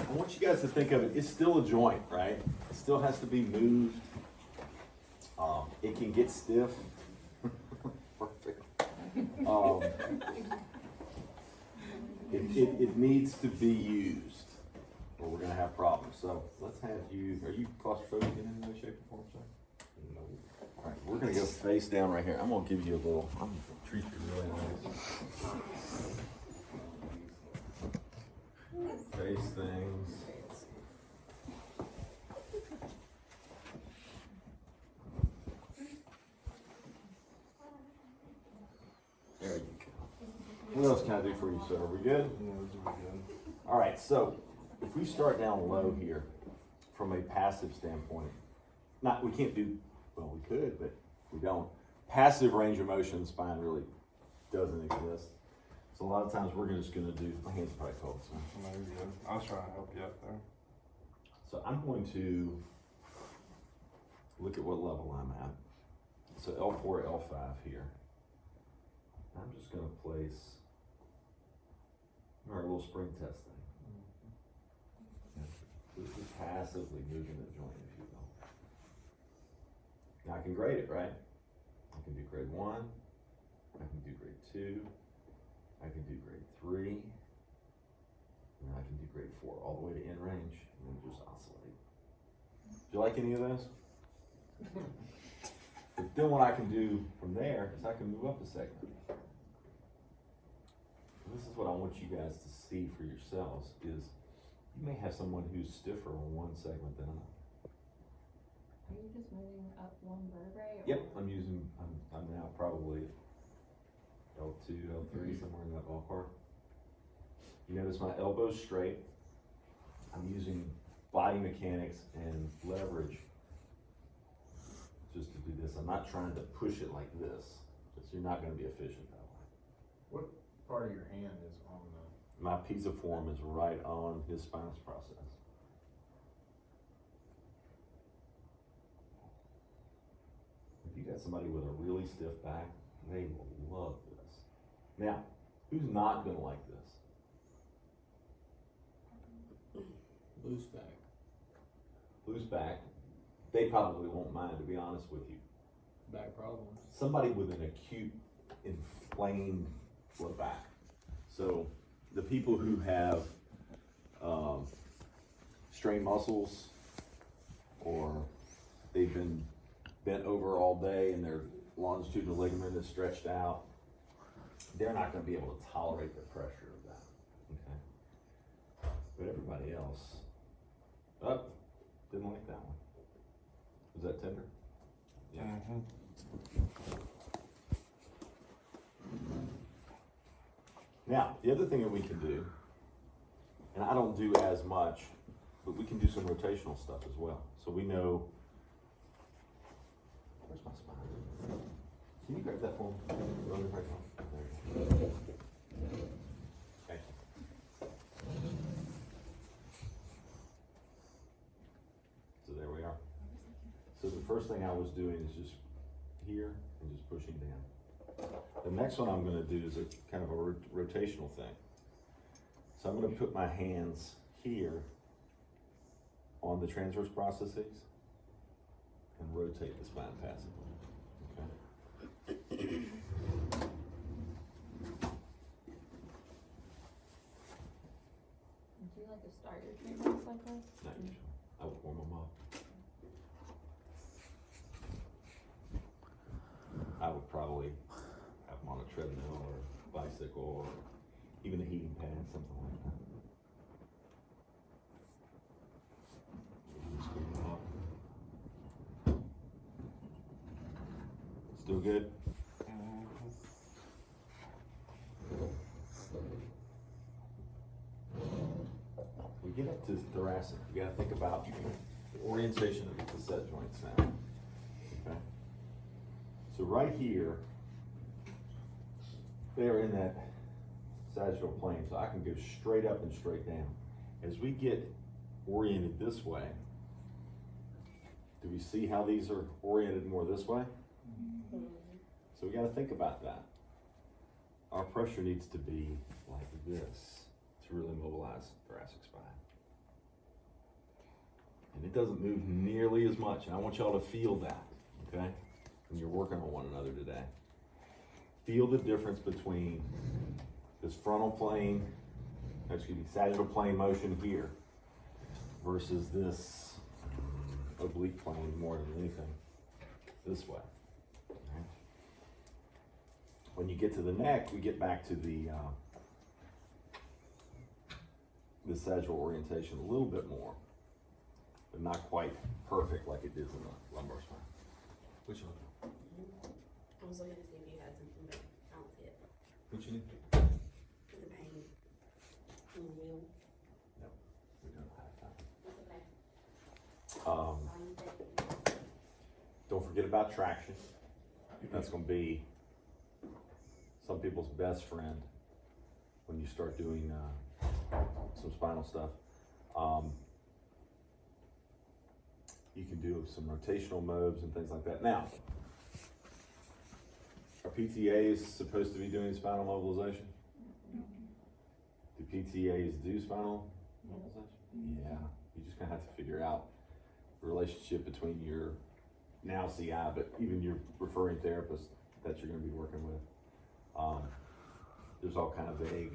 I want you guys to think of it, it's still a joint, right? It still has to be moved. It can get stiff. Perfect. It needs to be used, or we're gonna have problems. So let's have you, are you claustrophobic in any way, shape, or form, sir? No. All right, we're gonna go face down right here. I'm gonna give you a little, I'm gonna treat you really nice. Face things. There you go. What else can I do for you, sir? Are we good? Yeah, those are good. All right, so if we start down low here, from a passive standpoint, we can't do, well, we could, but we don't. Passive range of motion, spine really doesn't exist. So a lot of times we're just gonna do, my hands are probably cold, so. No, you're good. I was trying to help you out there. So I'm going to look at what level I'm at. So L4, L5 here. I'm just gonna place our little spring test thing. This is passively moving the joint, if you will. Now I can grade it, right? I can do grade 1, I can do grade 2, I can do grade 3, and I can do grade 4, all the way to end range, and then just oscillate. Do you like any of those? But then what I can do from there is I can move up a segment. And this is what I want you guys to see for yourselves is you may have someone who's stiffer on one segment than another. Are you just moving up one vertebrae? Yep, I'm now probably L2, L3, somewhere in that ballpark. You notice my elbow's straight. I'm using body mechanics and leverage just to do this. I'm not trying to push it like this, because you're not going to be efficient that way. What part of your hand is on the? My pisiform is right on his spinous process. If you got somebody with a really stiff back, they will love this. Now, who's not going to like this? Loose back. Loose back, they probably won't mind, to be honest with you. Back problems. Somebody with an acute inflamed low back. So the people who have strained muscles, or they've been bent over all day and their longitudinal ligament is stretched out, they're not going to be able to tolerate the pressure of that. Okay. But everybody else, didn't like that one. Was that tender? Yeah. Mm-hmm. Now, the other thing that we can do, and I don't do as much, but we can do some rotational stuff as well. So we know, where's my spine? Can you grab that for me? There you go. Okay. So there we are. So the first thing I was doing is just here and just pushing down. The next one I'm going to do is a kind of a rotational thing. So I'm going to put my hands here on the transverse processes and rotate the spine passively. Okay. Would you like to start your treatments like this? Not usually. I would warm them up. I would probably have them on a treadmill or bicycle or even a heating pad, something like that. Just warm them up. Still good? We get up to thoracic, you gotta think about the orientation of the facet joints now. Okay? So right here, they're in that sagittal plane, so I can go straight up and straight down. As we get oriented this way, do we see how these are oriented more this way? Mm-hmm. So we gotta think about that. Our pressure needs to be like this to really mobilize thoracic spine. it doesn't move nearly as much. And I want y'all to feel that, okay? When you're working on one another today. Feel the difference between this frontal plane, sagittal plane motion here versus this oblique plane more than anything this way. Okay? When you get to the neck, we get back to the sagittal orientation a little bit more, but not quite perfect like it is in the lumbar spine. Which one? I was looking to see if you had something, but I don't see it. What you need? For the pain. On the wheel. No, we don't have time. That's okay. Don't forget about traction. That's going to be some people's best friend when you start doing some spinal stuff. You can do some rotational moves and things like that. Now, are PTAs supposed to be doing spinal mobilization? Do PTAs do spinal mobilization? Yeah, you just gonna have to figure out the relationship between your now CI, but even your referring therapist that you're gonna be working with. There's all kind of vague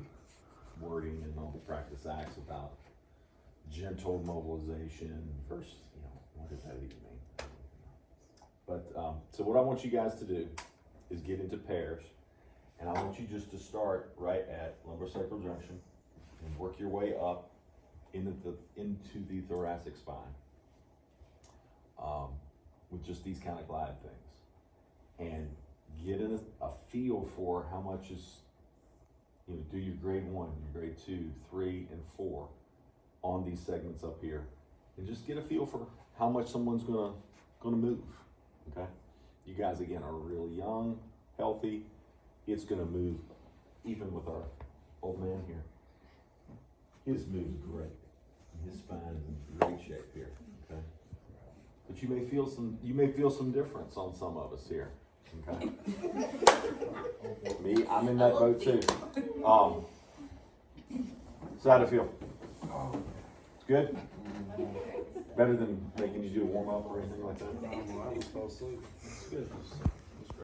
wording in mobile practice acts about gentle mobilization versus, what does that even mean? But, so what I want you guys to do is get into pairs, and I want you just to start right at lumbosacral junction and work your way up into the thoracic spine with just these kind of glide things, and get a feel for how much is, do your grade 1, your grade 2, 3, and 4 on these segments up here, and just get a feel for how much someone's gonna move. Okay, you guys again are really young, healthy. It's gonna move, even with our old man here. His moves great. His spine is in great shape here. Okay, but you may feel some difference on some of us here. Okay, me, I'm in that boat too. So how'd it feel? It's good. Better than making you do a warm up or anything like that. I was fell asleep. Good.